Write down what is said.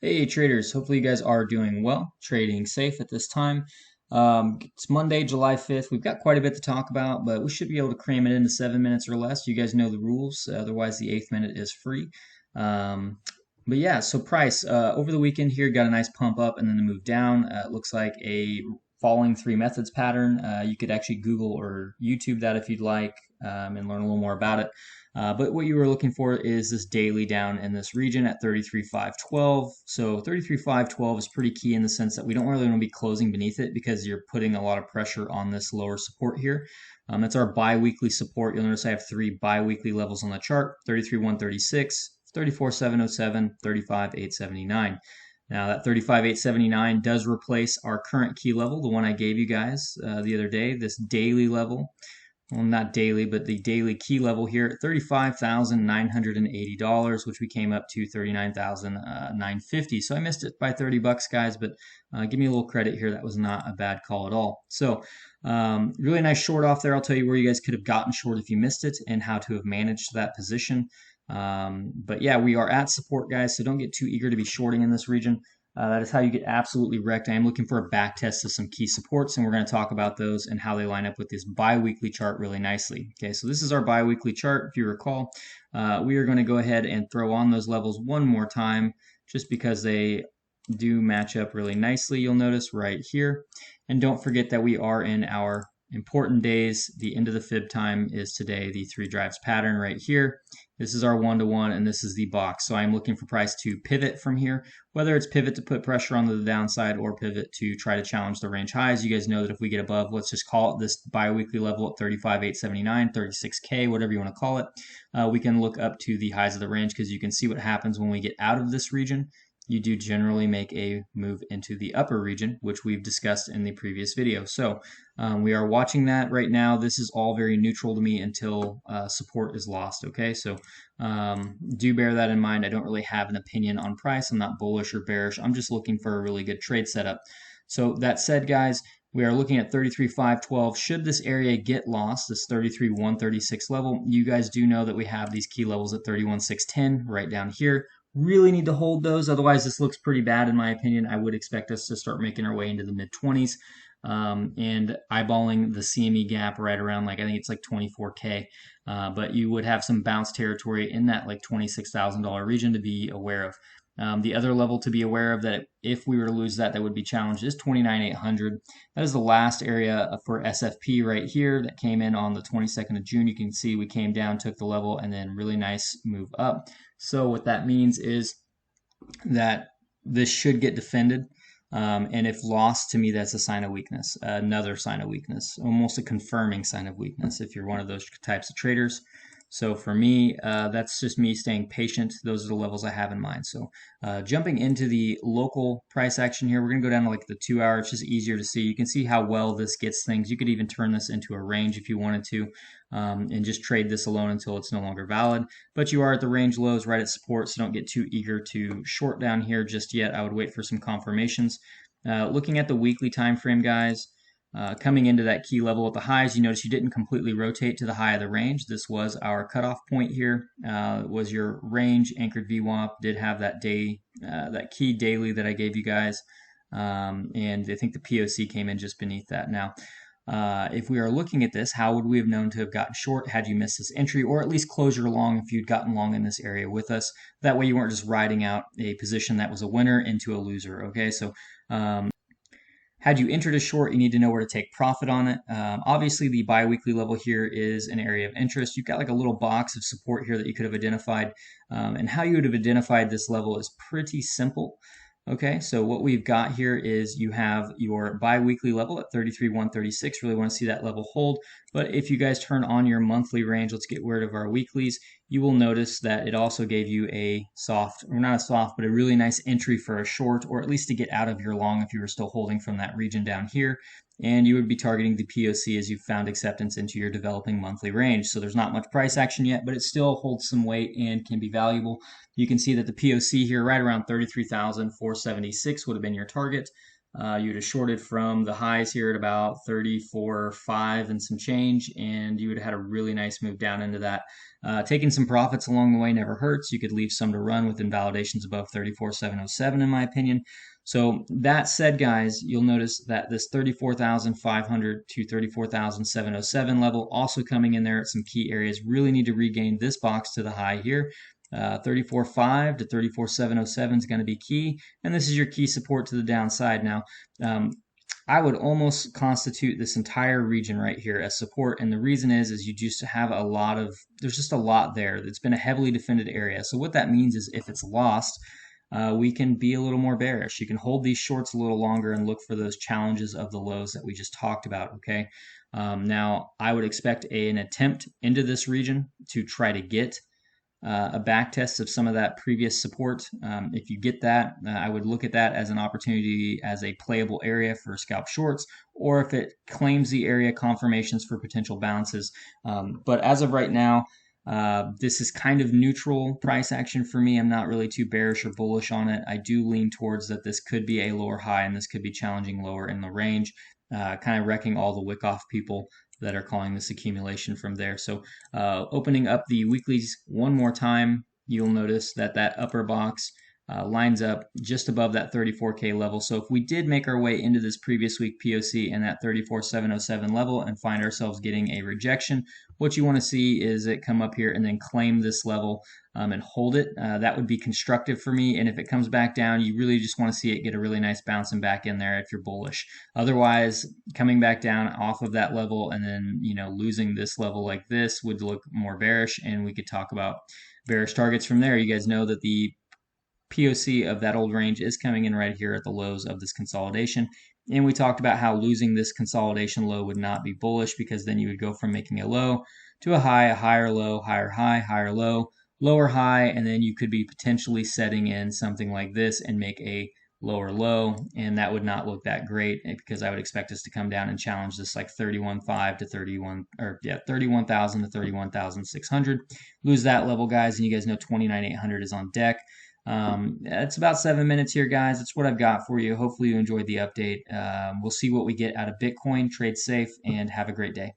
Hey traders, hopefully you guys are doing well, trading safe at this time. It's Monday, July 5th. We've got quite a bit to talk about, but we should be able to cram it into 7 minutes or less. You guys know the rules. Otherwise, the eighth minute is free. But yeah, so price over the weekend here got a nice pump up and then a move down. It looks like a falling three methods pattern. You could actually Google or YouTube that if you'd like and learn a little more about it. But what you were looking for is this daily down in this region at 33,512. So 33,512 is pretty key in the sense that we don't really want to be closing beneath it because you're putting a lot of pressure on this lower support here. That's our bi-weekly support. You'll notice I have three bi-weekly levels on the chart: 33,136, 34,707, 35,879. Now that 35,879 does replace our current key level, the one I gave you guys the other day, this daily level. Well, not daily, but the daily key level here at $35,980, which we came up to $39,950. So I missed it by 30 bucks, guys, but give me a little credit here. That was not a bad call at all. So really nice short off there. I'll tell you where you guys could have gotten short if you missed it and how to have managed that position. But yeah, we are at support, guys, so don't get too eager to be shorting in this region. That is how you get absolutely wrecked. I am looking for a back test of some key supports, and we're going to talk about those and how they line up with this bi-weekly chart really nicely. Okay, so this is our bi-weekly chart, if you recall. We are going to go ahead and throw on those levels one more time just because they do match up really nicely, you'll notice right here. And don't forget that we are in our important days. The end of the fib time is today, the three drives pattern right here. This is our 1-to-1 and this is the box. So I'm looking for price to pivot from here, whether it's pivot to put pressure on the downside or pivot to try to challenge the range highs. You guys know that if we get above, let's just call it this bi-weekly level at 35,879, 36K, whatever you want to call it, we can look up to the highs of the range because you can see what happens when we get out of this region. You do generally make a move into the upper region, which we've discussed in the previous video. So we are watching that right now. This is all very neutral to me until support is lost, okay? So do bear that in mind. I don't really have an opinion on price. I'm not bullish or bearish. I'm just looking for a really good trade setup. So that said, guys, we are looking at 33,512. Should this area get lost, this 33,136 level, you guys do know that we have these key levels at 31,610 right down here. Really need to hold those, otherwise this looks pretty bad in my opinion. I would expect us to start making our way into the mid-20s and eyeballing the CME gap right around, like, I think it's like 24K, but you would have some bounce territory in that like $26,000 region to be aware of. The other level to be aware of that if we were to lose that, that would be challenged is 29,800. That is the last area for SFP right here that came in on the 22nd of June. You can see we came down, took the level, and then really nice move up. So what that means is that this should get defended. And if lost, to me, that's a sign of weakness, another sign of weakness, almost a confirming sign of weakness if you're one of those types of traders. So for me, that's just me staying patient. Those are the levels I have in mind. So jumping into the local price action here, we're going to go down to like the 2 hour. It's just easier to see. You can see how well this gets things. You could even turn this into a range if you wanted to and just trade this alone until it's no longer valid. But you are at the range lows right at support, so don't get too eager to short down here just yet. I would wait for some confirmations. Looking at the weekly time frame, guys, coming into that key level at the highs, you notice you didn't completely rotate to the high of the range. This was our cutoff point here. Was your range anchored VWAP, did have that day, that key daily that I gave you guys. And I think the POC came in just beneath that. Now, if we are looking at this, how would we have known to have gotten short had you missed this entry, or at least close your long if you'd gotten long in this area with us? That way you weren't just riding out a position that was a winner into a loser, okay? So had you entered a short, you need to know where to take profit on it. Obviously, the bi-weekly level here is an area of interest. You've got like a little box of support here that you could have identified. And how you would have identified this level is pretty simple. Okay, so what we've got here is you have your bi-weekly level at 33,136. Really want to see that level hold. But if you guys turn on your monthly range, let's get rid of our weeklies, you will notice that it also gave you a soft, or not a soft, but a really nice entry for a short, or at least to get out of your long if you were still holding from that region down here. And you would be targeting the POC as you found acceptance into your developing monthly range. So there's not much price action yet, but it still holds some weight and can be valuable. You can see that the POC here right around 33,476 would have been your target. you'd have shorted from the highs here at about 34.5 and some change, and you would have had a really nice move down into that. Taking some profits along the way never hurts. You could leave some to run with invalidations above 34,707 in my opinion. So that said, guys, you'll notice that this 34,500 to 34,707 level also coming in there at some key areas. Really need to regain this box to the high here. 34.5 to 34.707 is going to be key, and this is your key support to the downside. Now, I would almost constitute this entire region right here as support, and the reason is you just have a lot of, there's just a lot there. It's been a heavily defended area. So what that means is if it's lost, we can be a little more bearish. You can hold these shorts a little longer and look for those challenges of the lows that we just talked about, okay? Now, I would expect an attempt into this region to try to get a back test of some of that previous support. If you get that, I would look at that as an opportunity as a playable area for scalp shorts, or if it claims the area, confirmations for potential bounces. But as of right now, this is kind of neutral price action for me. I'm not really too bearish or bullish on it. I do lean towards that this could be a lower high and this could be challenging lower in the range, kind of wrecking all the wick off people that are calling this accumulation from there. So opening up the weeklies one more time, you'll notice that that upper box lines up just above that 34K level. So if we did make our way into this previous week POC and that 34,707 level and find ourselves getting a rejection, what you want to see is it come up here and then claim this level and hold it. That would be constructive for me. And if it comes back down, you really just want to see it get a really nice bouncing back in there if you're bullish. Otherwise, coming back down off of that level and then, you know, losing this level like this would look more bearish, and we could talk about bearish targets from there. You guys know that the POC of that old range is coming in right here at the lows of this consolidation. And we talked about how losing this consolidation low would not be bullish, because then you would go from making a low to a high, a higher low, higher high, higher low, lower high, and then you could be potentially setting in something like this and make a lower low, and that would not look that great, because I would expect us to come down and challenge this like 31.5 to 31,000 to 31,600. Lose that level, guys, and you guys know 29,800 is on deck. It's about 7 minutes here, guys. That's what I've got for you. Hopefully you enjoyed the update. We'll see what we get out of Bitcoin. Trade safe and have a great day.